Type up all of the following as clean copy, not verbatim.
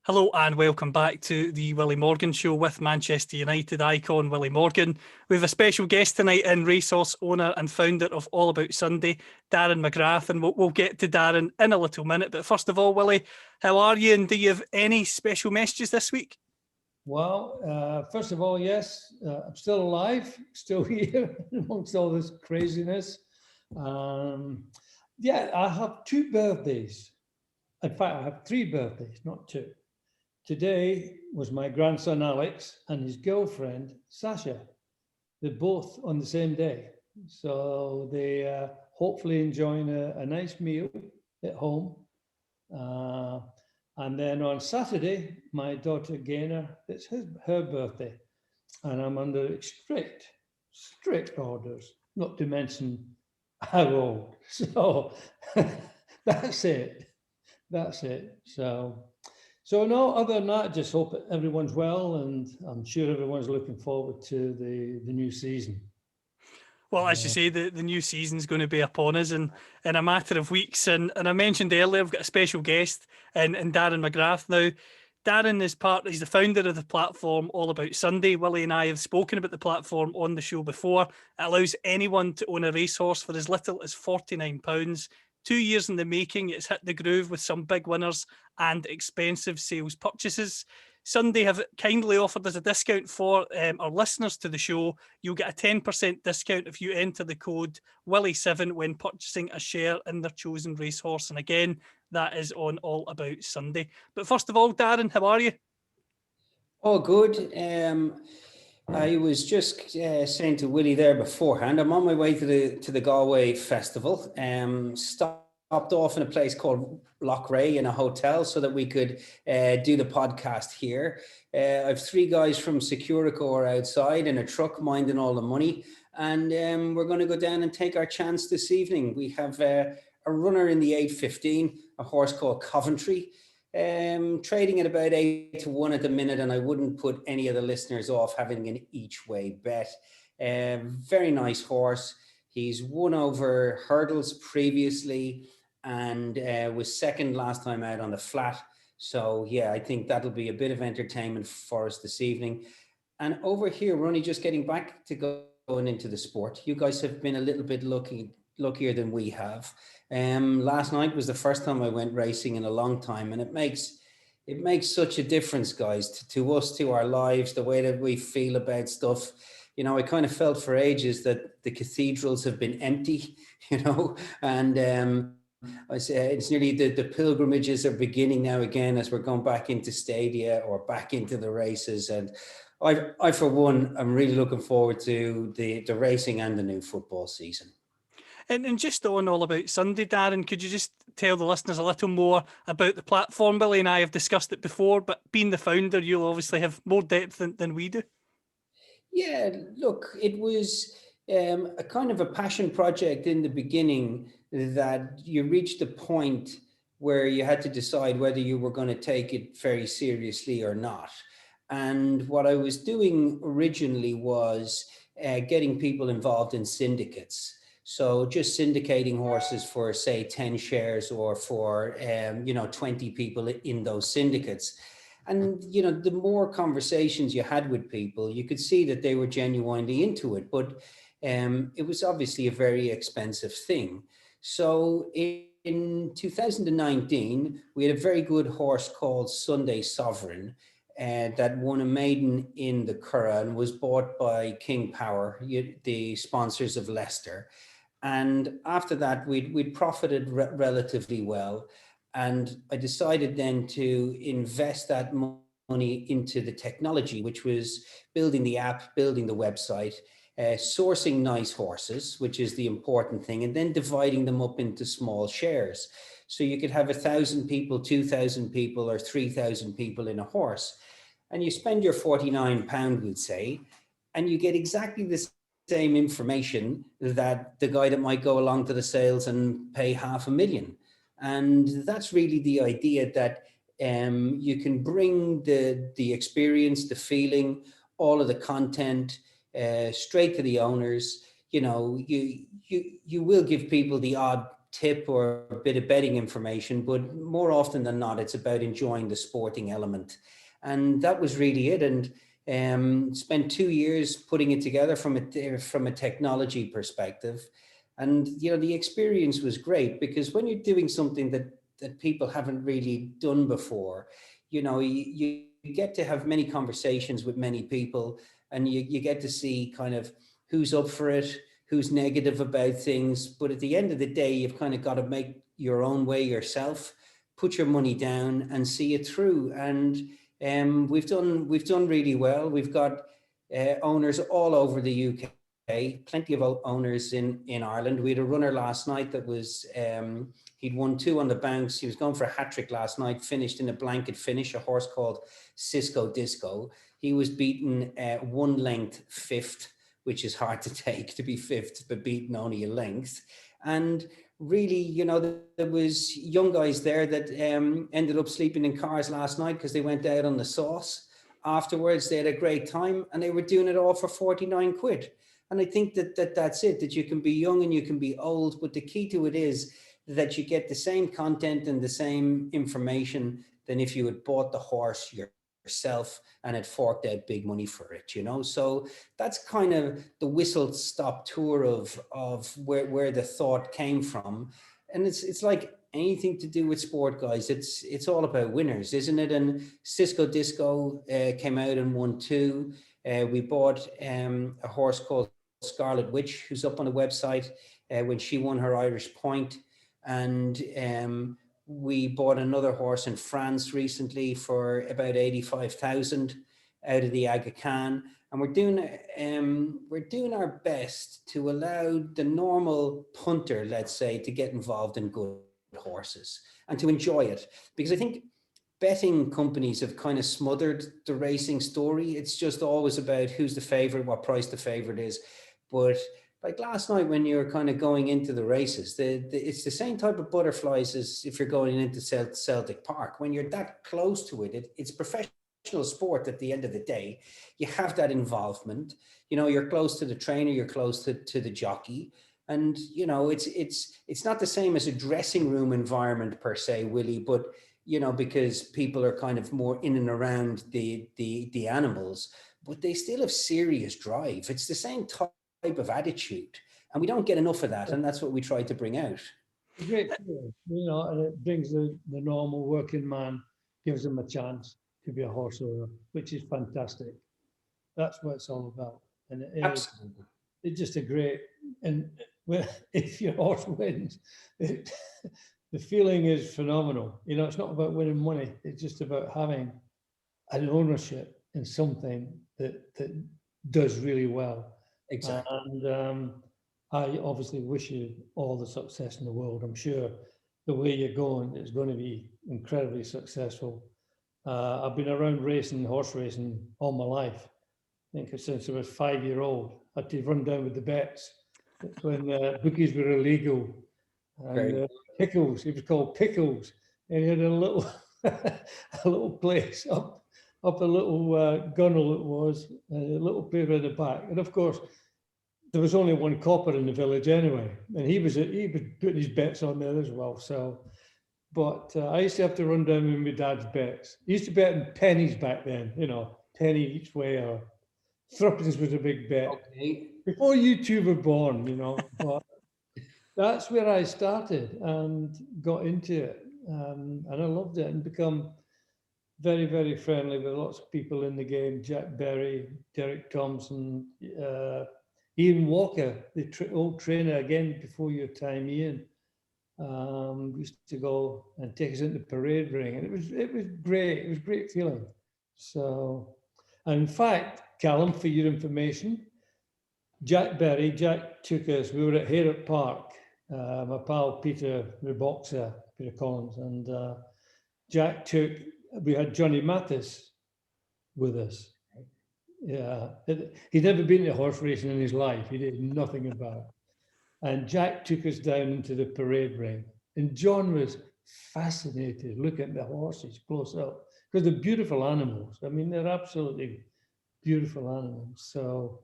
Hello and welcome back to the Willie Morgan Show with Manchester United icon Willie Morgan. We have a special guest tonight in Racehorse owner and founder of All About Sunday, Darren McGrath, and we'll get to Darren in a little minute. But first of all, Willie, how are you, and do you have any special messages this week? Well, first of all, yes, I'm still alive, still here amongst all this craziness. Yeah, I have two birthdays. In fact, I have three birthdays, not two. Today was my grandson Alex and his girlfriend Sasha. They're both on the same day. So they hopefully enjoying a nice meal at home. And then on Saturday, my daughter Gaynor, it's her birthday. And I'm under strict orders, not to mention how old. So that's it. So no, other than that, just hope that everyone's well, and I'm sure everyone's looking forward to the new season. Well, as you say, the new season's going to be upon us in a matter of weeks. And I mentioned earlier, I've got a special guest in Darren McGrath. Now, Darren he's the founder of the platform All About Sunday. Willie and I have spoken about the platform on the show before. It allows anyone to own a racehorse for as little as £49. 2 years in the making, it's hit the groove with some big winners and expensive sales purchases. Sunday have kindly offered us a discount for our listeners to the show. You'll get a 10% discount if you enter the code Willie7 when purchasing a share in their chosen racehorse. And again, that is on All About Sunday. But first of all, Darren, how are you? Oh, good. I was just saying to Willie there beforehand, I'm on my way to the Galway Festival. Stopped off in a place called Lochray in a hotel so that we could do the podcast here. I have three guys from Securicore outside in a truck minding all the money, and we're going to go down and take our chance this evening. We have a runner in the 8:15, a horse called Coventry, trading at about 8-1 at the minute, and I wouldn't put any of the listeners off having an each way bet. Very nice horse. He's won over hurdles previously and was second last time out on the flat. So yeah, I think that'll be a bit of entertainment for us this evening. And over here, we're only just getting back to going into the sport. You guys have been a little bit luckier than we have. Last night was the first time I went racing in a long time, and it makes such a difference, guys, to us, to our lives, the way that we feel about stuff. You know, I kind of felt for ages that the cathedrals have been empty, and I say it's nearly the pilgrimages are beginning now again as we're going back into stadia or back into the races. And I for one, I'm really looking forward to the racing and the new football season. And just on All About Sunday, Darren, could you just tell the listeners a little more about the platform? Willie and I have discussed it before, but being the founder, you'll obviously have more depth than we do. Yeah, look, it was a kind of a passion project in the beginning that you reached a point where you had to decide whether you were going to take it very seriously or not. And what I was doing originally was getting people involved in syndicates. So just syndicating horses for, say, 10 shares or for, 20 people in those syndicates. And, the more conversations you had with people, you could see that they were genuinely into it. But it was obviously a very expensive thing. So in 2019, we had a very good horse called Sunday Sovereign that won a maiden in the Curragh and was bought by King Power, the sponsors of Leicester. And after that, we'd profited relatively well. And I decided then to invest that money into the technology, which was building the app, building the website, sourcing nice horses, which is the important thing, and then dividing them up into small shares. So you could have 1,000 people, 2,000 people, or 3,000 people in a horse. And you spend your £49, we'd say, and you get exactly the same information that the guy that might go along to the sales and pay $500,000. And that's really the idea, that you can bring the experience, the feeling, all of the content straight to the owners. You will give people the odd tip or a bit of betting information, but more often than not, it's about enjoying the sporting element. And that was really it. And spent 2 years putting it together from a technology perspective. And, you know, the experience was great, because when you're doing something that people haven't really done before, you know, you get to have many conversations with many people, and you get to see kind of who's up for it, who's negative about things. But at the end of the day, you've kind of got to make your own way yourself, put your money down and see it through. And we've done really well. We've got owners all over the UK, plenty of owners in Ireland. We had a runner last night that was, he'd won 2 on the bounce. He was going for a hat-trick last night, finished in a blanket finish, a horse called Cisco Disco. He was beaten 1 length 5th, which is hard to take, to be 5th, but beaten only a length. And really, you know, there was young guys there that ended up sleeping in cars last night because they went out on the sauce. Afterwards, they had a great time, and they were doing it all for 49 quid. And I think that's it, that you can be young and you can be old, but the key to it is that you get the same content and the same information than if you had bought the horse yourself and had forked out big money for it, you know. So that's kind of the whistle stop tour of where the thought came from. And it's like anything to do with sport, guys. It's all about winners, isn't it? And Cisco Disco came out and won 2. We bought a horse called Scarlet Witch, who's up on the website, when she won her Irish Point. And we bought another horse in France recently for about 85,000 out of the Aga Khan. And we're doing our best to allow the normal punter, let's say, to get involved in good horses and to enjoy it. Because I think betting companies have kind of smothered the racing story. It's just always about who's the favorite, what price the favorite is. But like last night, when you're kind of going into the races, it's the same type of butterflies as if you're going into Celtic Park. When you're that close to it, it's professional sport at the end of the day. You have that involvement. You know, you're close to the trainer, you're close to the jockey. And, you know, it's not the same as a dressing room environment per se, Willie, but, you know, because people are kind of more in and around the animals, but they still have serious drive. It's the same type of attitude, and we don't get enough of that, and that's what we try to bring out. Great, you know, and it brings the normal working man, gives him a chance to be a horse owner, which is fantastic. That's what it's all about. And Absolutely. it's just a great, and if your horse wins, the feeling is phenomenal. You know, it's not about winning money, it's just about having an ownership in something that does really well. Exactly. And I obviously wish you all the success in the world. I'm sure the way you're going is going to be incredibly successful. I've been around racing, horse racing, all my life. I think since I was 5-year-old. I had to run down with the bets. That's when bookies were illegal. And Pickles, it was called Pickles. And he had a little a little place up a little gunnel it was, a little paper in the back. And of course, there was only one copper in the village anyway, and he was putting his bets on there as well. So, but I used to have to run down with my dad's bets. He used to bet in pennies back then, you know, penny each way, or threepence was a big bet. Okay. Before you two were born, you know. But that's where I started and got into it, and I loved it and become very, very friendly with lots of people in the game. Jack Berry, Derek Thompson, Ian Walker, the old trainer, again before your time, Ian, used to go and take us into the parade ring, and it was great. It was a great feeling. So, and in fact, Callum, for your information, Jack took us. We were at Haydock Park. My pal Peter, the boxer, Peter Collins, and Jack took. We had Johnny Mathis with us. Yeah, he'd never been to horse racing in his life. He did nothing about it. And Jack took us down into the parade ring. And John was fascinated looking at the horses close up, because they're beautiful animals. I mean, they're absolutely beautiful animals. So,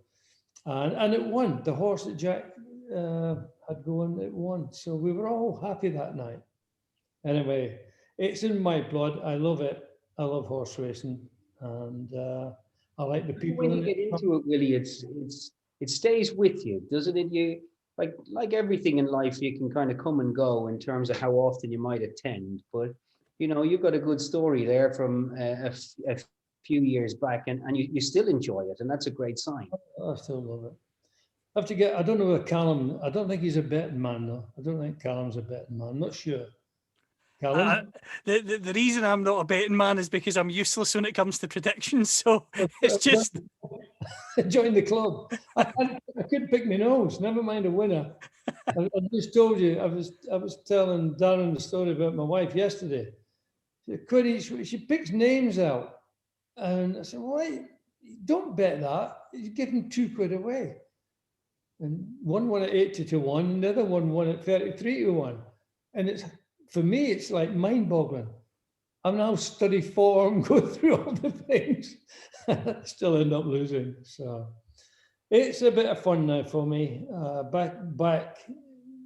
and it won. The horse that Jack had gone at once. So we were all happy that night. Anyway, it's in my blood. I love it. I love horse racing, and I like the people When you in get it. into it, Willie, it stays with you, doesn't it? You like everything in life, you can kind of come and go in terms of how often you might attend, but you've got a good story there from a few years back, and you still enjoy it, and that's a great sign. I still love it. I have to get. I don't know where Callum. I don't think he's a betting man though. I don't think Callum's a betting man. I'm not sure. Callum. The reason I'm not a betting man is because I'm useless when it comes to predictions. So it's just Join the club. I couldn't pick my nose. Never mind a winner. I just told you. I was telling Darren the story about my wife yesterday. She picks names out, and I said, "Why? Don't bet that. You're giving £2 away." And one won at 80-1, and the other one won at 33-1. And it's, for me, it's like mind-boggling. I'm now study form, go through all the things, still end up losing. So it's a bit of fun now for me. Back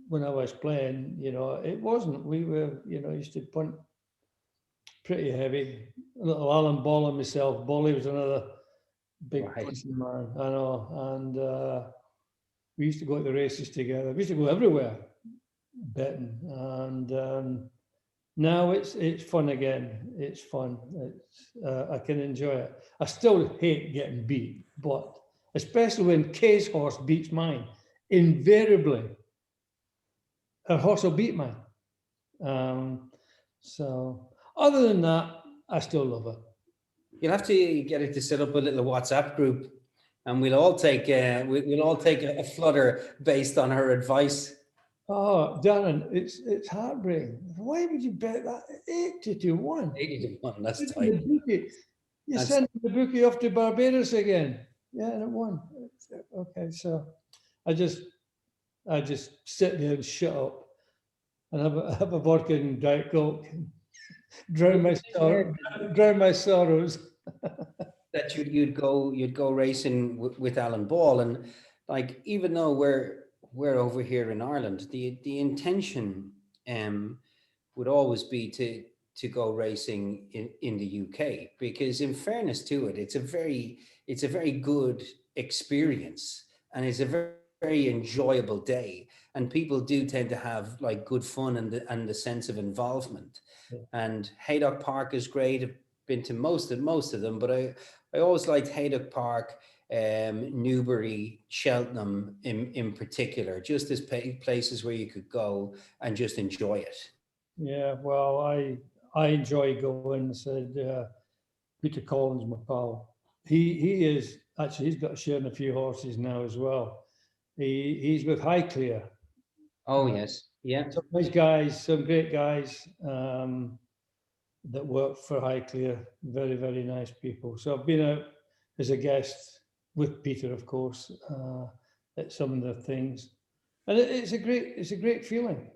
when I was playing, it wasn't. We were, used to punt pretty heavy. A little Alan Ball and myself. Bolly was another big punting man, I know. And we used to go to the races together. We used to go everywhere betting. And now it's fun again. It's fun. I can enjoy it. I still hate getting beat, but especially when Kay's horse beats mine, invariably, her horse will beat mine. So other than that, I still love it. You'll have to get it to set up a little WhatsApp group, and we'll all take a flutter based on her advice. Oh, Darren, it's heartbreaking. Why would you bet that 80-1? 80-1, that's tight. You send the bookie off to Barbados again. Yeah, and it won. Okay, so I just sit there and shut up and have a vodka and Diet Coke, drown my sorrows. That you'd go racing with Alan Ball, and like, even though we're over here in Ireland, the intention would always be to go racing in the UK, because in fairness to it, it's a very good experience, and it's a very, very enjoyable day, and people do tend to have like good fun and the sense of involvement. Yeah. And Haydock Park is great. I've been to most of them, but I always liked Haydock Park, Newbury, Cheltenham in particular, just as places where you could go and just enjoy it. Yeah, well, I enjoy going. Said Peter Collins, my pal. He is actually, he's got a share in a few horses now as well. He's with Highclere. Oh yes, yeah. Some nice guys, some great guys that work for Highclere. Very, very nice people. So I've been out as a guest with Peter, of course, at some of the things, and it's a great feeling.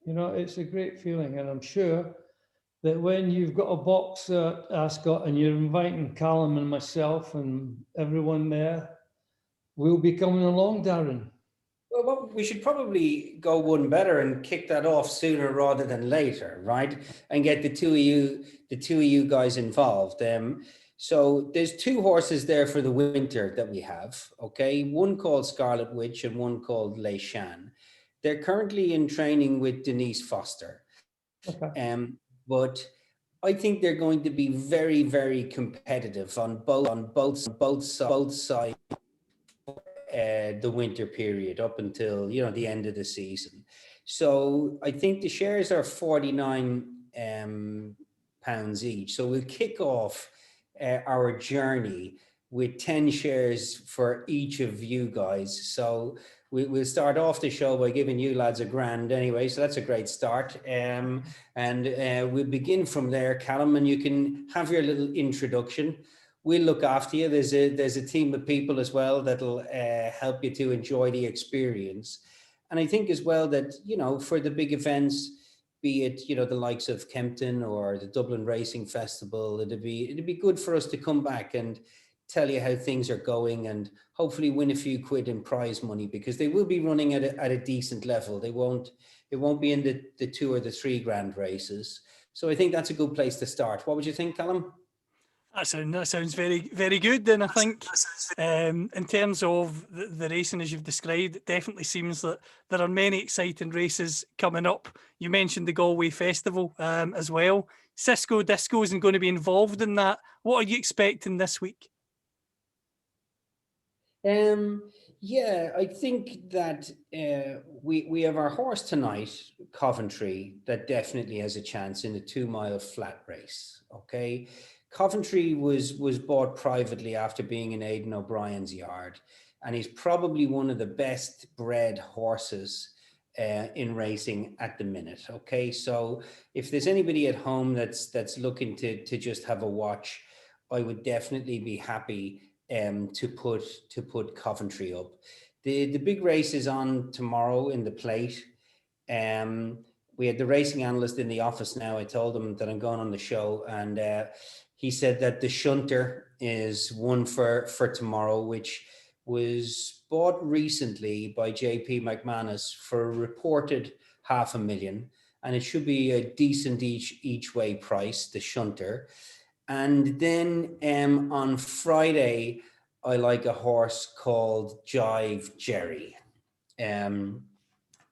It's a great feeling, and I'm sure that when you've got a box at Ascot and you're inviting Callum and myself and everyone there, we'll be coming along, Darren. Well, we should probably go one better and kick that off sooner rather than later, right? And get the two of you guys involved. So there's two horses there for the winter that we have. Okay, one called Scarlet Witch and one called Les Shan. They're currently in training with Denise Foster. Okay. But I think they're going to be very, very competitive on both sides. The winter period up until the end of the season. So I think the shares are £49 each. So we'll kick off our journey with 10 shares for each of you guys. So we'll start off the show by giving you lads a grand anyway. So that's a great start. And we'll begin from there, Callum, and you can have your little introduction. We'll look after you. There's a team of people as well that'll help you to enjoy the experience. And I think as well that, for the big events, be it, the likes of Kempton or the Dublin Racing Festival, it'd be good for us to come back and tell you how things are going, and hopefully win a few quid in prize money, because they will be running at a decent level. It won't be in the 2 or the 3 grand races. So I think that's a good place to start. What would you think, Callum? That sounds very, very good. And I think in terms of the racing, as you've described, it definitely seems that there are many exciting races coming up. You mentioned the Galway Festival as well. Cisco Disco isn't going to be involved in that. What are you expecting this week? Yeah, I think that we have our horse tonight, Coventry, that definitely has a chance in a 2-mile flat race. Okay, Coventry was bought privately after being in Aidan O'Brien's yard, and he's probably one of the best bred horses in racing at the minute. Okay, so if there's anybody at home that's looking to just have a watch, I would definitely be happy to put Coventry up. The big race is on tomorrow in the Plate. We had the racing analyst in the office now. I told him that I'm going on the show, and he said that the Shunter is one for tomorrow, which was bought recently by JP McManus for a reported $500,000, and it should be a decent each way price, the Shunter. And then on Friday, I like a horse called Jive Jerry. And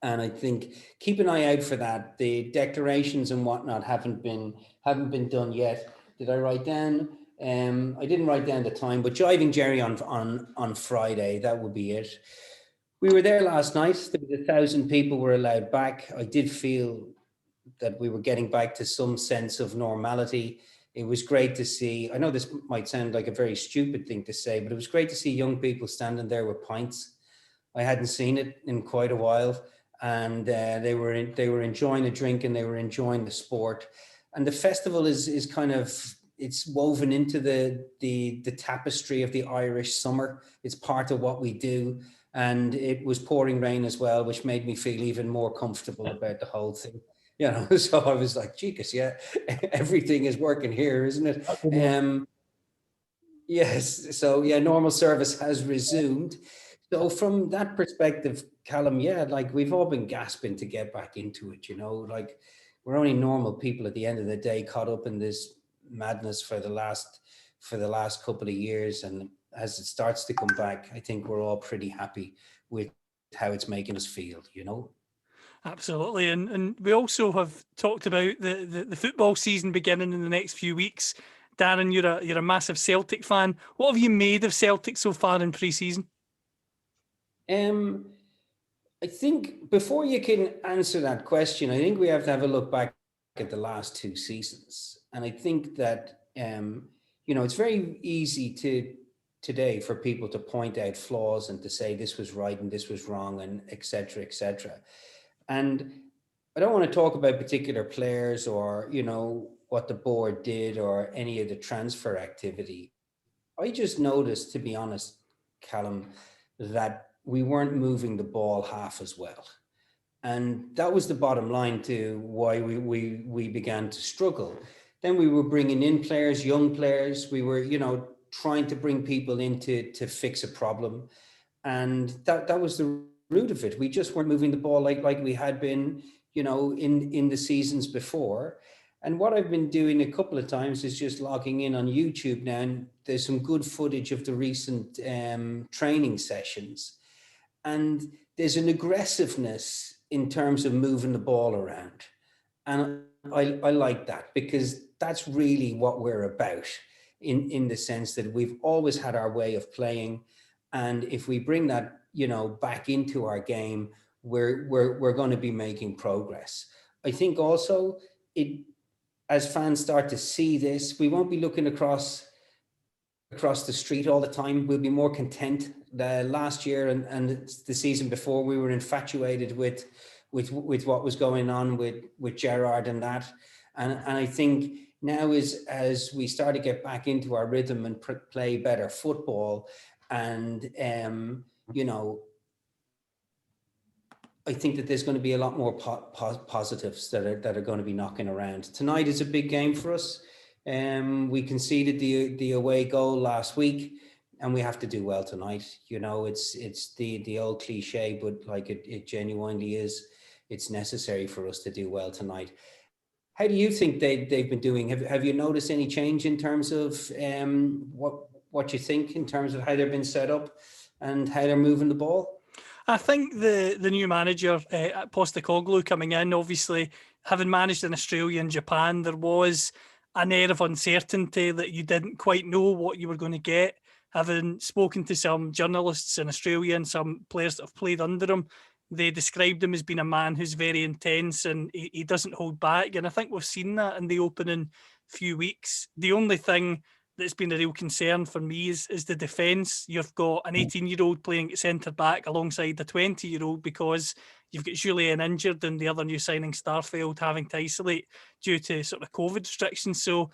I think keep an eye out for that. The declarations and whatnot haven't been done yet. Did I write down? I didn't write down the time, but Jiving Jerry on Friday, that would be it. We were there last night. There was 1,000 people were allowed back. I did feel that we were getting back to some sense of normality. It was great to see. I know this might sound like a very stupid thing to say, but it was great to see young people standing there with pints. I hadn't seen it in quite a while, and they were enjoying the drink and they were enjoying the sport. And the festival is kind of, it's woven into the tapestry of the Irish summer. It's part of what we do, and it was pouring rain as well, which made me feel even more comfortable about the whole thing. You know, so I was like, Jesus, yeah, everything is working here, isn't it? Yes. So yeah, normal service has resumed. So from that perspective, Callum, yeah, like we've all been gasping to get back into it, you know, like we're only normal people at the end of the day, caught up in this madness for the last couple of years. And as it starts to come back, I think we're all pretty happy with how it's making us feel, you know. Absolutely, and we also have talked about the football season beginning in the next few weeks. Darren, you're a massive Celtic fan. What have you made of Celtic so far in pre-season? I think before you can answer that question, I think we have to have a look back at the last 2 seasons, and I think that you know, it's very easy today for people to point out flaws and to say this was right and this was wrong and etc. etc. And I don't want to talk about particular players or, you know, what the board did or any of the transfer activity. I just noticed, to be honest, Callum, that we weren't moving the ball half as well. And that was the bottom line to why we began to struggle. Then we were bringing in players, young players. We were, you know, trying to bring people in to fix a problem. And that was the root of it. We just weren't moving the ball like we had been, you know, in the seasons before. And what I've been doing a couple of times is just logging in on YouTube now, and there's some good footage of the recent training sessions. And there's an aggressiveness in terms of moving the ball around. And I like that, because that's really what we're about, in the sense that we've always had our way of playing. And if we bring that, you know, back into our game, we're going to be making progress. I think also as fans start to see this, we won't be looking across the street all the time. We'll be more content. Last year and the season before, we were infatuated with what was going on with Gerrard and that. And I think now as we start to get back into our rhythm and play better football, and you know, I think that there's going to be a lot more positives that are going to be knocking around. Tonight is a big game for us. We conceded the away goal last week. and we have to do well tonight. You know, it's the old cliche, but like it genuinely is. It's necessary for us to do well tonight. How do you think they've been doing? Have you noticed any change in terms of what you think in terms of how they've been set up and how they're moving the ball? I think the new manager, Postecoglou, coming in, obviously having managed in Australia and Japan, there was an air of uncertainty that you didn't quite know what you were going to get. Having spoken to some journalists in Australia and some players that have played under him, they described him as being a man who's very intense and he doesn't hold back. And I think we've seen that in the opening few weeks. The only thing that's been a real concern for me is the defence. You've got an 18-year-old playing at centre back alongside the 20-year-old because you've got Julien injured and the other new signing Starfield having to isolate due to sort of COVID restrictions. So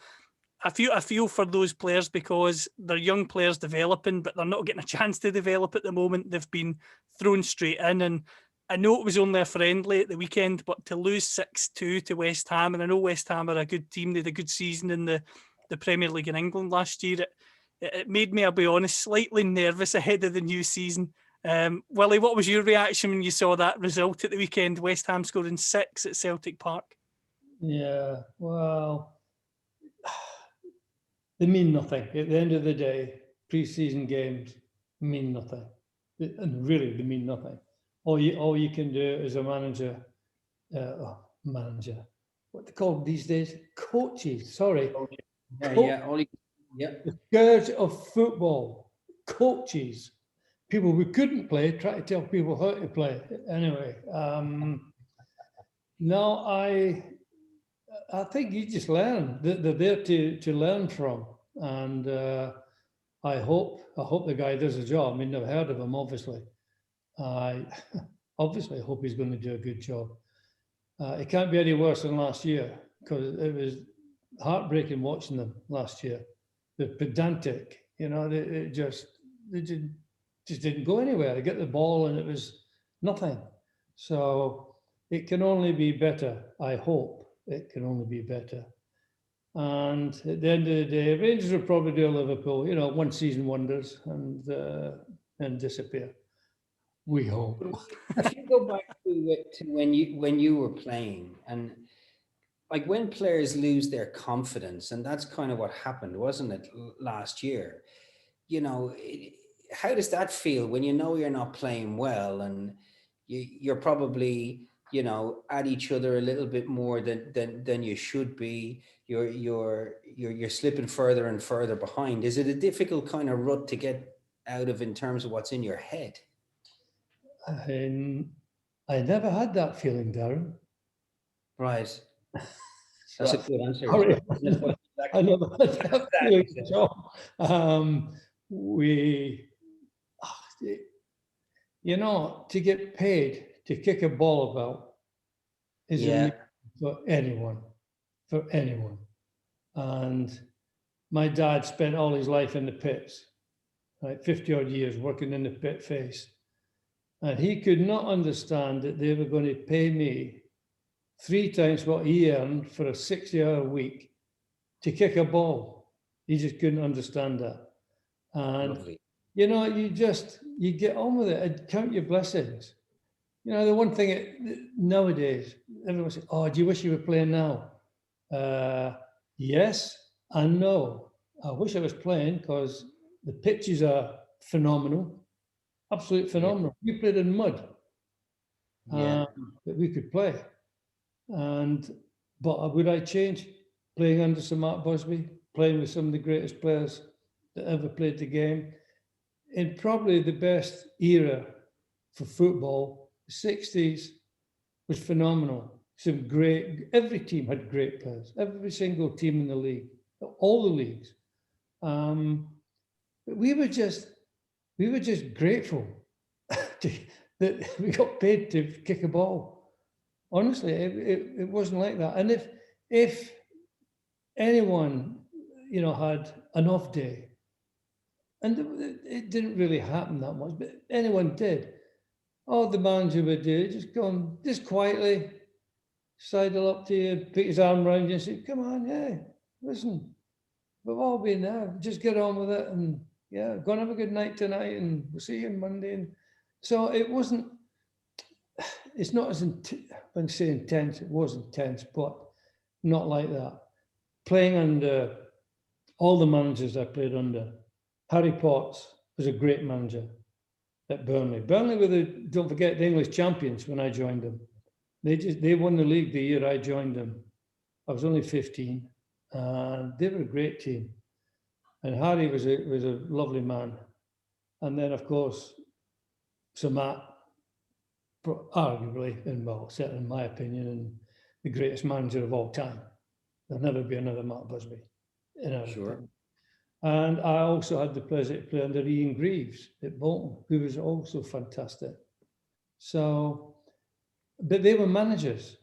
I feel for those players because they're young players developing, but they're not getting a chance to develop at the moment. They've been thrown straight in, and I know it was only a friendly at the weekend, but to lose 6-2 to West Ham, and I know West Ham are a good team, they had a good season in the Premier League in England last year, it made me, I'll be honest, slightly nervous ahead of the new season. Willie, what was your reaction when you saw that result at the weekend? West Ham scoring 6 at Celtic Park. Yeah, well, they mean nothing. At the end of the day, pre-season games mean nothing. And really, they mean nothing. All you can do as a manager, what they call these days, coaches, sorry. The scourge of football, coaches, people who couldn't play, try to tell people how to play. Anyway, no, I think you just learn. They're there to learn from, and I hope the guy does a job. I mean, I've heard of him, obviously. I obviously hope he's going to do a good job. It can't be any worse than last year because it was heartbreaking watching them last year. They're pedantic, you know. They just didn't go anywhere. They get the ball and it was nothing. So it can only be better. I hope it can only be better. And at the end of the day, Rangers will probably do Liverpool, you know, one season wonders and disappear. We hope. If you go back to when you were playing, and like when players lose their confidence, and that's kind of what happened, wasn't it, last year? You know, how does that feel when you know you're not playing well and you're probably, you know, at each other a little bit more than you should be? You're slipping further and further behind. Is it a difficult kind of rut to get out of in terms of what's in your head? I never had that feeling, Darren. Right. That's a good answer. Sorry. I never had that feeling at all. You know, to get paid to kick a ball about is for anyone. And my dad spent all his life in the pits, right, 50 odd years working in the pit face. And he could not understand that they were going to pay me 3 times what he earned for a 60-hour week to kick a ball. He just couldn't understand that. And, lovely. You know, you get on with it and count your blessings. You know, the one thing nowadays, everyone says, oh, do you wish you were playing now? Yes and no. I wish I was playing because the pitches are phenomenal. Absolutely phenomenal. Yeah. We played in mud, but we could play. But would I change playing under Sir Mark Busby, playing with some of the greatest players that ever played the game? In probably the best era for football, the 60s was phenomenal. Every team had great players. Every single team in the league, all the leagues. But we were just grateful that we got paid to kick a ball. Honestly, it wasn't like that. And if anyone, you know, had an off day, and it didn't really happen that much, but anyone did, all the manager would do, just come, just quietly sidle up to you, put his arm around you and say, come on, yeah, listen, we've all been there, just get on with it. And yeah, go and have a good night tonight, and we'll see you on Monday. And so it wasn't. It's not as when I say intense, it was intense, but not like that. Playing under all the managers I played under, Harry Potts was a great manager at Burnley. Burnley were don't forget, the English champions when I joined them. They won the league the year I joined them. I was only 15, and they were a great team. And Harry was a lovely man. And then, of course, Sir Matt, arguably, and well, certainly in my opinion, and the greatest manager of all time. There'll never be another Matt Busby, in our opinion. And I also had the pleasure to play under Ian Greaves at Bolton, who was also fantastic. So, but they were managers.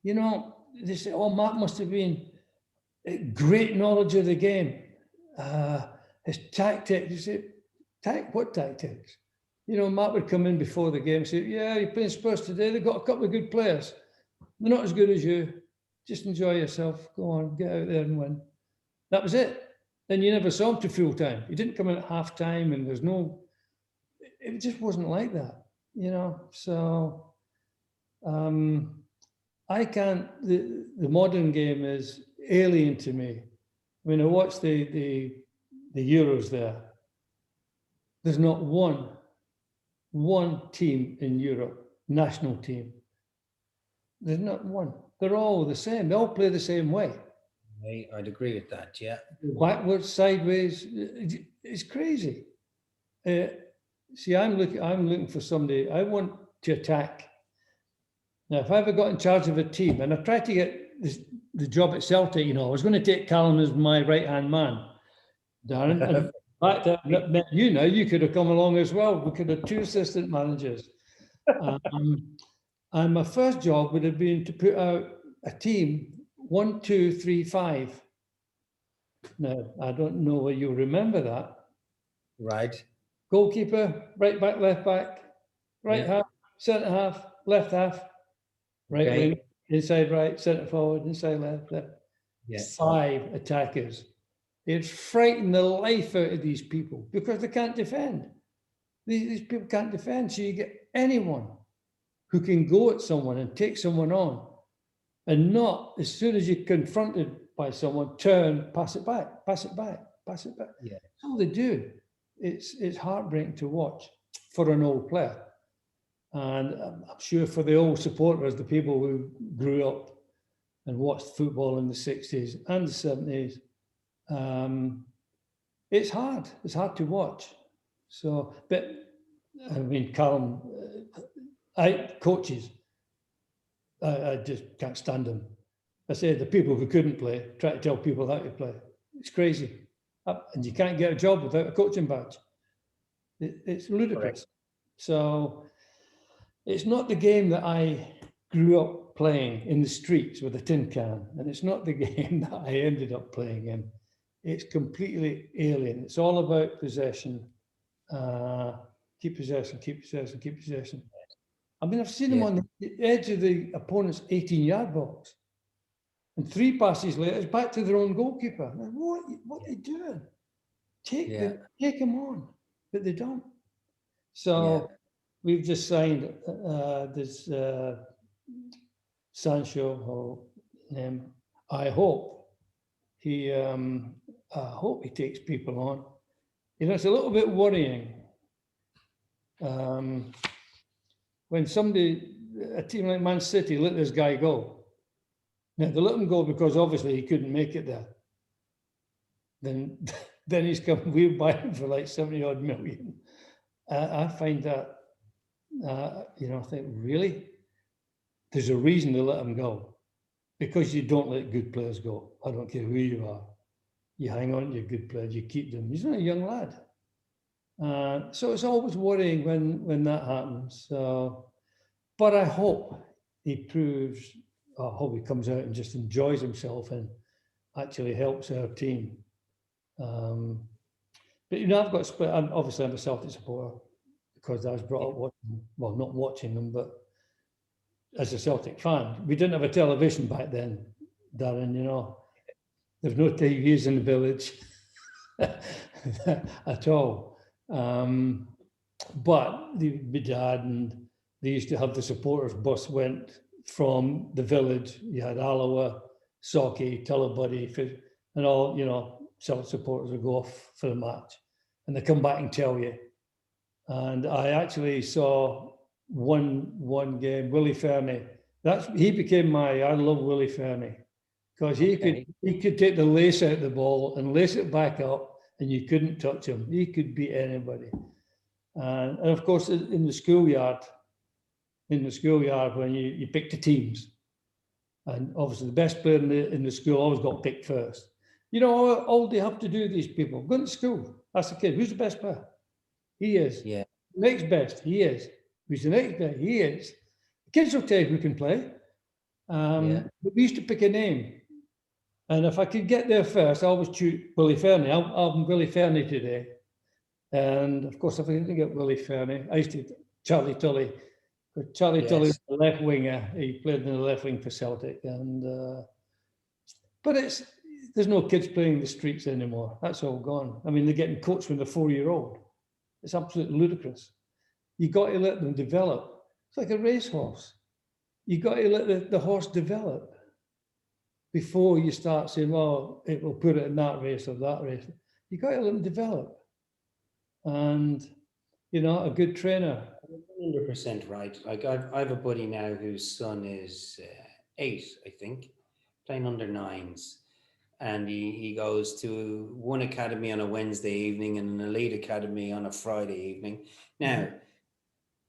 You know, they say, oh, Matt must have been great knowledge of the game. His tactics, you say, what tactics? You know, Matt would come in before the game and say, yeah, you're playing Spurs today. They've got a couple of good players. They're not as good as you. Just enjoy yourself. Go on, get out there and win. That was it. Then you never saw him to full time. He didn't come in at half time, and there's no, it just wasn't like that, you know. So I can't, the modern game is alien to me. I mean, I watched the Euros there. There's not one team in Europe, national team. There's not one. They're all the same. They all play the same way. I'd agree with that, yeah. Backwards, sideways, it's crazy. See, I'm looking for somebody, I want to attack. Now, if I ever got in charge of a team, and I tried to get the job at Celtic, you know, I was going to take Callum as my right-hand man, Darren. And in fact, I met you now, you could have come along as well. We could have 2 assistant managers. And my first job would have been to put out a team 1, 2, 3, 5. Now, I don't know whether you remember that. Right. Goalkeeper, right back, left back, right half, centre half, left half, right wing, inside right, centre forward, inside left. Yeah. 5 attackers. It frightened the life out of these people because they can't defend. These people can't defend. So you get anyone who can go at someone and take someone on, and not, as soon as you're confronted by someone, turn, pass it back, pass it back, pass it back. Yeah. That's all they do. It's heartbreaking to watch for an old player. And I'm sure for the old supporters, the people who grew up and watched football in the 60s and the 70s, it's hard. It's hard to watch. So, but I mean, Callum, coaches, I just can't stand them. I say the people who couldn't play, try to tell people how to play. It's crazy. And you can't get a job without a coaching badge. It's ludicrous. Correct. So it's not the game that I grew up playing in the streets with a tin can. And it's not the game that I ended up playing in. It's completely alien. It's all about possession. Keep possession, keep possession, keep possession. I mean, I've seen them on the edge of the opponent's 18-yard box. And 3 passes later, it's back to their own goalkeeper. Like, what are they doing? Take them on. But they don't. So we've just signed this Sancho. I hope he takes people on. You know, it's a little bit worrying when a team like Man City let this guy go. Now, they let him go because obviously he couldn't make it there. Then he's come, we'll buy him for like 70-odd million. I find that, you know, I think, really? There's a reason to let him go. Because you don't let good players go. I don't care who you are. You hang on to your good players, you keep them. He's not a young lad. So it's always worrying when that happens. But I hope he proves, I hope he comes out and just enjoys himself and actually helps our team. But you know, I've got split. Obviously I'm a Celtic supporter because I was brought up watching, well, not watching them, but as a Celtic fan. We didn't have a television back then, Darren, you know. There's no TVs in the village. at all. But my dad, and they used to have the supporters bus went from the village. You had Alloa, Socky, Tullibody, and all, Celtic supporters would go off for the match, and they come back and tell you. And I actually saw one game, Willie Fernie. He became I love Willie Fernie, because he could take the lace out of the ball and lace it back up, and you couldn't touch him. He could beat anybody. And of course, in the schoolyard, when you pick the teams, and obviously the best player in the school always got picked first. All they have to do, these people, go to school, ask the kid, who's the best player? He is. Yeah. Next best, he is. Who's the next best? He is. The kids will tell you who can play. But we used to pick a name. And if I could get there first, I always choose Willie Fernie. I'm Willie Fernie today. And of course, if I didn't get Willie Fernie, I used to Charlie Tully. But Charlie Tully was the left winger. He played in the left wing for Celtic. But there's no kids playing in the streets anymore. That's all gone. I mean, they're getting coached when they're 4-year-old. It's absolutely ludicrous. You got to let them develop. It's like a racehorse. You got to let the horse develop before you start saying, well, it will put it in that race or that race. You got to let them develop. And, a good trainer. 100% right. Like I have a buddy now whose son is 8, I think, playing under 9s. And he goes to one academy on a Wednesday evening and an elite academy on a Friday evening. Now,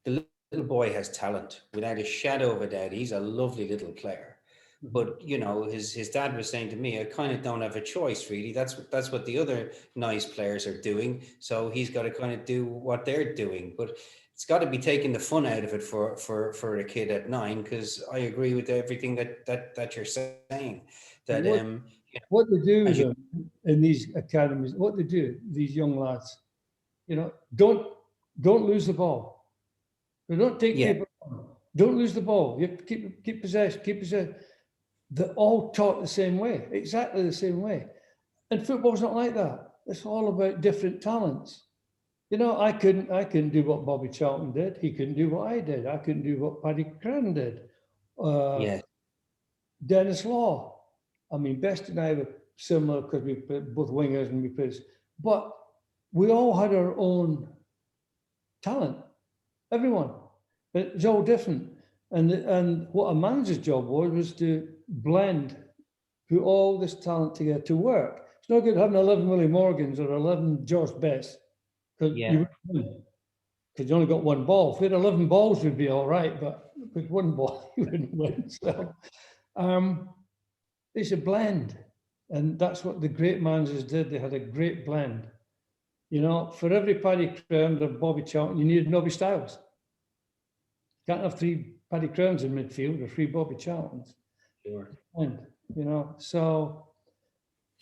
the little boy has talent, without a shadow of a doubt. He's a lovely little player. But, his dad was saying to me, I kind of don't have a choice, really. That's what the other nice players are doing. So he's got to kind of do what they're doing. But it's got to be taking the fun out of it for a kid at 9, because I agree with everything that you're saying. That what they do in these academies, these young lads, don't lose the ball. They don't take people. Don't lose the ball. You have to keep possession. They're all taught the same way, exactly the same way. And football's not like that. It's all about different talents. I couldn't do what Bobby Charlton did. He couldn't do what I did. I couldn't do what Paddy Cran did. Dennis Law. I mean, Best and I were similar because we played both wingers and we played, but we all had our own talent. Everyone, but it was all different. And what a manager's job was to put all this talent together to work. It's not good having 11 Willie Morgans or 11 George Best, because you only got one ball. If we had 11 balls, we'd be all right, but with one ball, you wouldn't win. So, it's a blend, and that's what the great managers did. They had a great blend. For every Paddy Crown or Bobby Charlton, you needed Nobby Stiles. You can't have 3 Paddy Crowns in midfield or 3 Bobby Charltons. Sure. And, so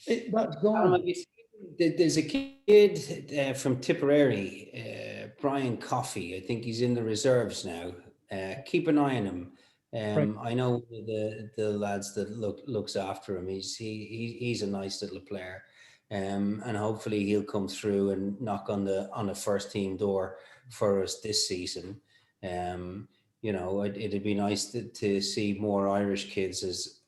that's gone. There's a kid from Tipperary, Brian Coffey. I think he's in the reserves now. Keep an eye on him. I know the lads that looks after him. He's a nice little player, and hopefully he'll come through and knock on the first team door for us this season. It'd be nice to see more Irish kids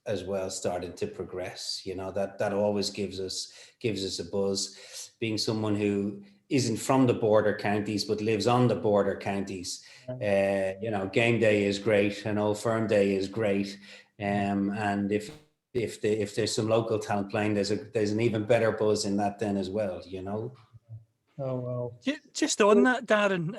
as well starting to progress. That always gives us a buzz. Being someone who isn't from the border counties but lives on the border counties. Game day is great and Old Firm Day is great, and if there's some local talent playing, there's an even better buzz in that then as well. Oh well. Just on that, Darren,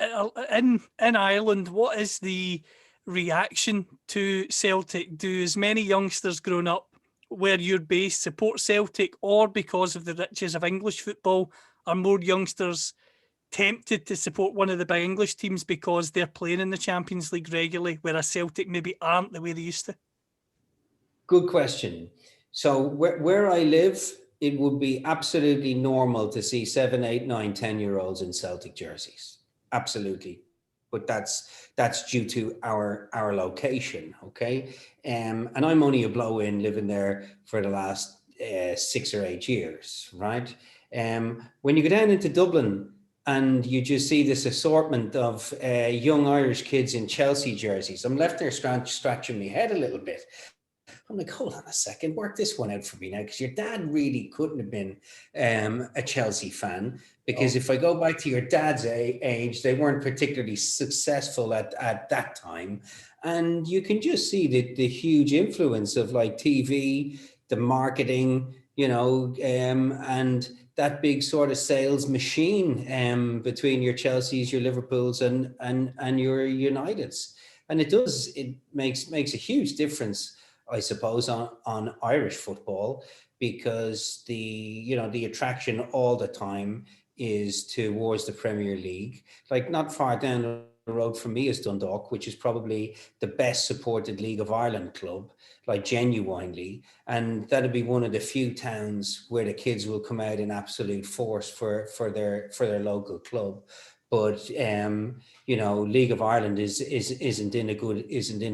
in Ireland, what is the reaction to Celtic? Do as many youngsters growing up where you're based support Celtic, or because of the riches of English football, are more youngsters tempted to support one of the big English teams because they're playing in the Champions League regularly, whereas Celtic maybe aren't the way they used to? Good question. So where I live, it would be absolutely normal to see 7, 8, 9, 10-year-olds in Celtic jerseys. Absolutely. But that's due to our location, okay? And I'm only a blow-in living there for the last 6 or 8 years, right? When you go down into Dublin and you just see this assortment of young Irish kids in Chelsea jerseys, I'm left there scratching my head a little bit. I'm like, hold on a second, work this one out for me now, because your dad really couldn't have been a Chelsea fan, because if I go back to your dad's age, they weren't particularly successful at that time. And you can just see the huge influence of like TV, the marketing, you know, and that big sort of sales machine between your Chelseas, your Liverpools, and your Uniteds. And it makes a huge difference, I suppose, on Irish football, because the attraction all the time is towards the Premier League. Like, not far down the road from me is Dundalk, which is probably the best supported League of Ireland club, like genuinely. And that'll be one of the few towns where the kids will come out in absolute force for their local club. But League of Ireland isn't in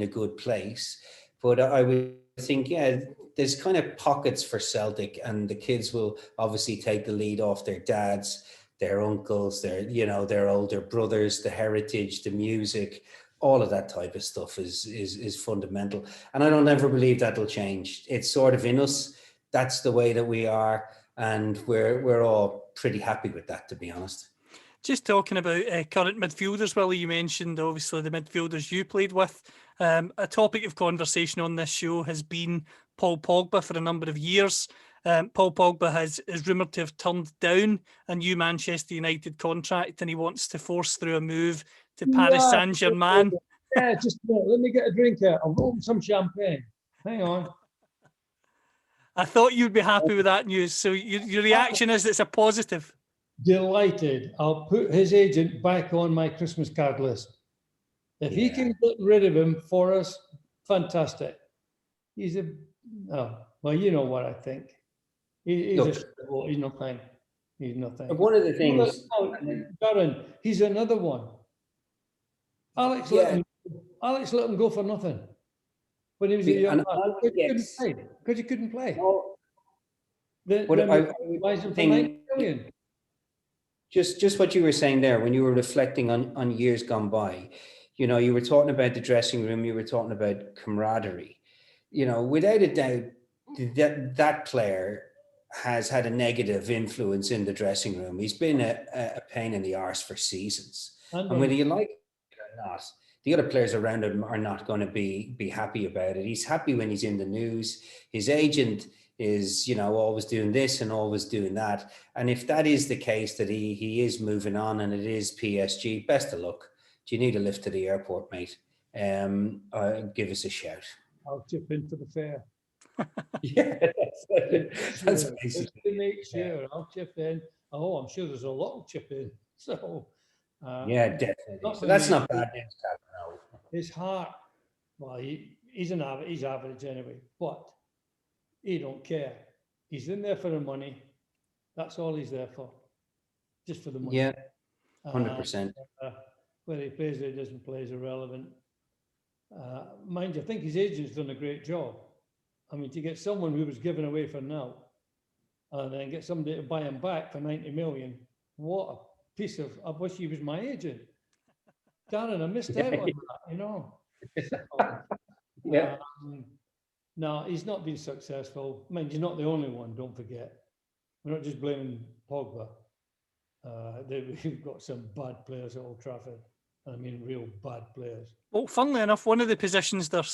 a good place. But I would think, yeah, there's kind of pockets for Celtic, and the kids will obviously take the lead off their dads, their uncles, their older brothers, the heritage, the music, all of that type of stuff is fundamental. And I don't ever believe that'll change. It's sort of in us. That's the way that we are, and we're all pretty happy with that, to be honest. Just talking about current midfielders, Willie, you mentioned obviously the midfielders you played with. A topic of conversation on this show has been Paul Pogba for a number of years. Paul Pogba is rumoured to have turned down a new Manchester United contract, and he wants to force through a move to Paris Saint-Germain. Yeah, just let me get a drink out. I'll open some champagne. Hang on. I thought you'd be happy with that news. So your reaction is it's a positive. Delighted. I'll put his agent back on my Christmas card list. If he can get rid of him for us, fantastic. He's well, you know what I think. He's nothing. He's nothing. One of the things, Darren, he's another one. Alex let him go for nothing when he was a young man. Because he couldn't play. Just what you were saying there, when you were reflecting on years gone by, you were talking about the dressing room, you were talking about camaraderie. Without a doubt, that player has had a negative influence in the dressing room. He's been a pain in the arse for seasons. And whether you like it or not, the other players around him are not going to be happy about it. He's happy when he's in the news. His agent is, always doing this and always doing that. And if that is the case, that he is moving on and it is PSG, best of luck. Do you need a lift to the airport, mate? Give us a shout. I'll chip in for the fare. Yeah, that's basically. Just to make sure, I'll chip in. Oh, I'm sure there's a lot of chip in. So yeah, definitely. So that's not bad news. His heart, well, he's average anyway, but he don't care. He's in there for the money. That's all he's there for, just for the money. Yeah, 100%. Whether he plays or he doesn't play is irrelevant. Mind you, I think his agent's done a great job. I mean, to get someone who was given away for now, and then get somebody to buy him back for 90 million, what a piece of, I wish he was my agent. Darren, I missed out on that, Yeah. No, he's not been successful. I mean, he's not the only one, don't forget. We're not just blaming Pogba. We've got some bad players at Old Trafford. I mean, real bad players. Well, funnily enough, one of the positions they've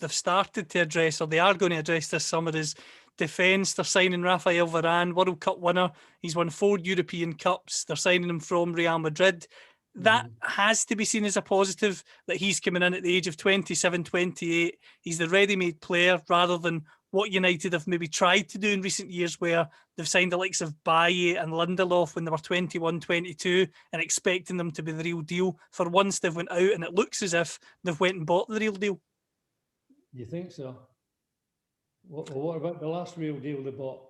started to address, or they are going to address this summer, is defence. They're signing Rafael Varane, World Cup winner. He's won 4 European Cups. They're signing him from Real Madrid. That has to be seen as a positive, that he's coming in at the age of 27, 28. He's the ready-made player, rather than what United have maybe tried to do in recent years, where they've signed the likes of Baye and Lindelof when they were 21, 22 and expecting them to be the real deal. For once, they've went out and it looks as if they've went and bought the real deal. You think so? What about the last real deal they bought?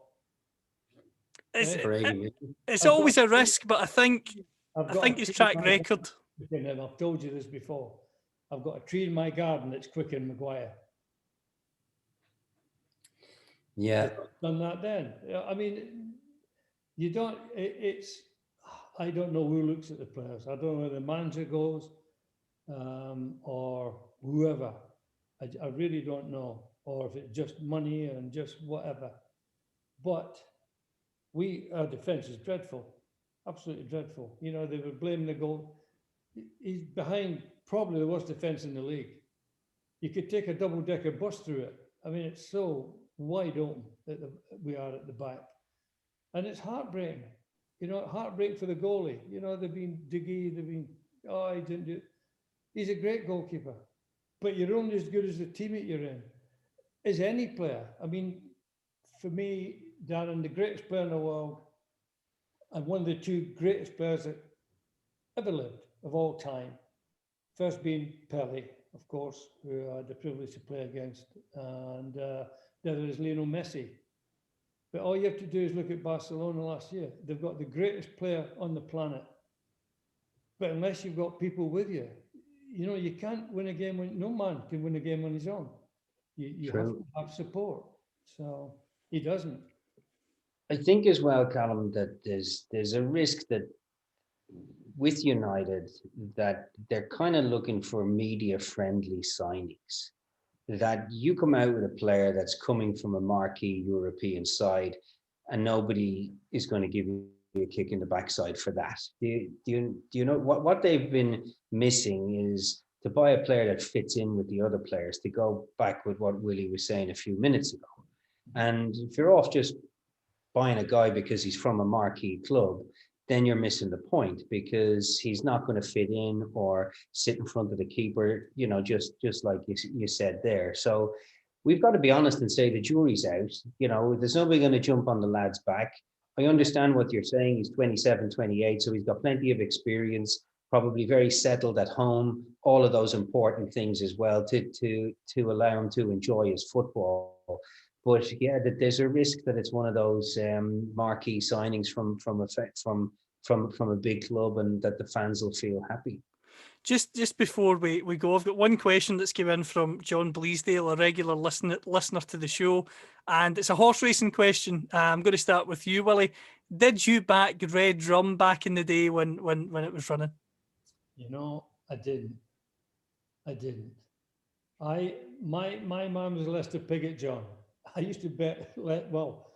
It's always a risk, but I think his track record. I've told you this before. I've got a tree in my garden that's quicker than Maguire. Yeah, done that then. I mean, you don't, I don't know who looks at the players. I don't know where the manager goes or whoever. I really don't know. Or if it's just money and just whatever. But our defence is dreadful, absolutely dreadful. You know, they were blaming the goal. He's behind probably the worst defence in the league. You could take a double-decker bus through it. I mean, it's so wide open that we are at the back. And it's heartbreaking, you know, heartbreaking for the goalie. You know, they've been Diggy, he didn't do it. He's a great goalkeeper, but you're only as good as the teammate you're in. As any player. I mean, for me, Darren, the greatest player in the world, and one of the two greatest players that ever lived of all time. First being Pelé, of course, who I had the privilege to play against, and the other is Lionel Messi. But all you have to do is look at Barcelona last year. They've got the greatest player on the planet. But unless you've got people with you, you know, you can't win a game when no man can win a game on his own. You have to have support. So he doesn't. I think as well, Callum, that there's a risk that with United that they're kind of looking for media-friendly signings. That you come out with a player that's coming from a marquee European side, and nobody is going to give you a kick in the backside for that. Do you know what they've been missing is to buy a player that fits in with the other players, to go back with what Willie was saying a few minutes ago. And if you're off just buying a guy because he's from a marquee club, then you're missing the point, because he's not going to fit in or sit in front of the keeper, you know, just like you said there. So we've got to be honest and say the jury's out. You know, there's nobody going to jump on the lad's back. I understand what you're saying. He's 27, 28, so he's got plenty of experience, probably very settled at home, all of those important things as well to allow him to enjoy his football. But yeah, that there's a risk that it's one of those marquee signings from a big club, and that the fans will feel happy. Just before we go, I've got one question that's come in from John Bleasdale, a regular listener to the show, and it's a horse racing question. I'm going to start with you, Willie. Did you back Red Drum back in the day when it was running? You know, I didn't. My mum was Lester Piggott, John. I used to bet, well,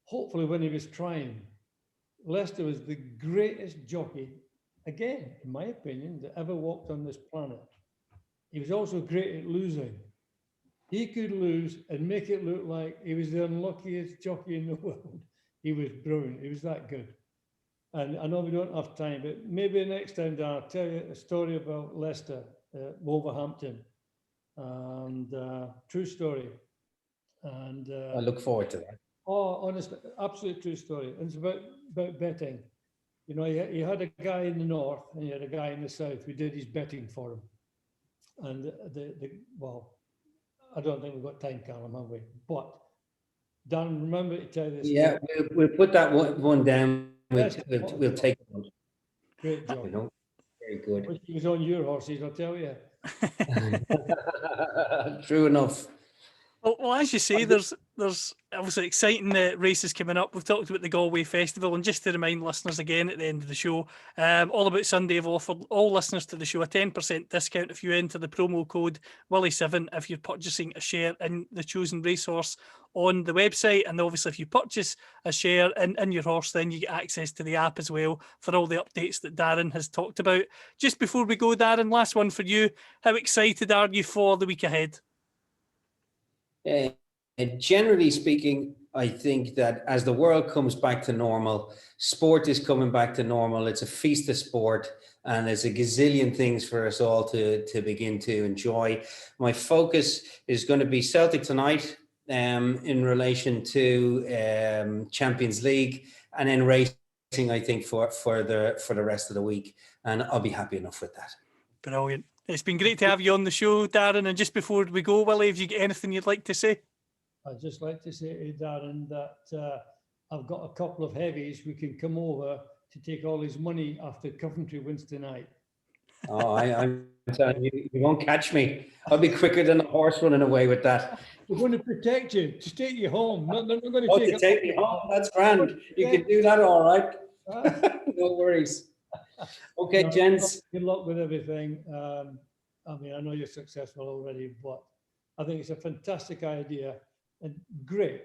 hopefully when he was trying. Lester was the greatest jockey, again, in my opinion, that ever walked on this planet. He was also great at losing. He could lose and make it look like he was the unluckiest jockey in the world. He was brilliant. He was that good. And I know we don't have time, but maybe next time, Dan, I'll tell you a story about Lester, Wolverhampton, and true story. And I look forward to that. Oh, honestly, absolute true story. And it's about betting. You know, he had a guy in the north and he had a guy in the south who did his betting for him. And well, I don't think we've got time, Callum, have we? But Dan, remember to tell you this. Yeah, we'll put that one down. We'll take it on. Great job. You know, very good. Wish he was on your horses, I'll tell you. True enough. Well, as you say, there's obviously exciting races coming up. We've talked about the Galway Festival, and just to remind listeners again at the end of the show, All About Sunday have offered all listeners to the show a 10% discount if you enter the promo code Willie7 if you're purchasing a share in the chosen racehorse on the website. And obviously, if you purchase a share in your horse, then you get access to the app as well for all the updates that Darren has talked about. Just before we go, Darren, last one for you. How excited are you for the week ahead? Generally speaking, I think that as the world comes back to normal, sport is coming back to normal. It's a feast of sport, and there's a gazillion things for us all to begin to enjoy. My focus is going to be Celtic tonight in relation to Champions League, and then racing, I think, for the rest of the week. And I'll be happy enough with that. Brilliant. It's been great to have you on the show, Darren. And just before we go, Willie, have you got anything you'd like to say? I'd just like to say to Darren that I've got a couple of heavies who can come over to take all his money after Coventry wins tonight. Oh, I'm telling you, you won't catch me. I'll be quicker than a horse running away with that. We're going to protect you, to take you home. They're not going Oh, to to take me home, that's grand. You can do that all right. No worries. Okay, No, gents. good luck with everything. I mean, I know you're successful already, but I think it's a fantastic idea and great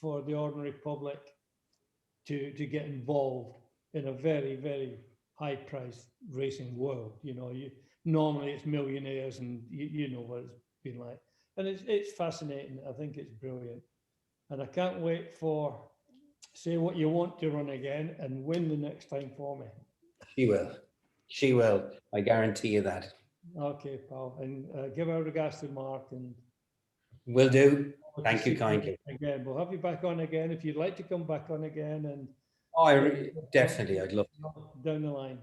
for the ordinary public to get involved in a very, very high-priced racing world. You know, normally it's millionaires, and you know what it's been like. And it's fascinating. I think it's brilliant. And I can't wait for Say What You Want to run again and win the next time for me. She will. She will. I guarantee you that. Okay, pal. And give our regards to Mark. And Will do. Thank you kindly. Again, we'll have you back on again if you'd like to come back on again. And Oh, definitely. I'd love to. down the line.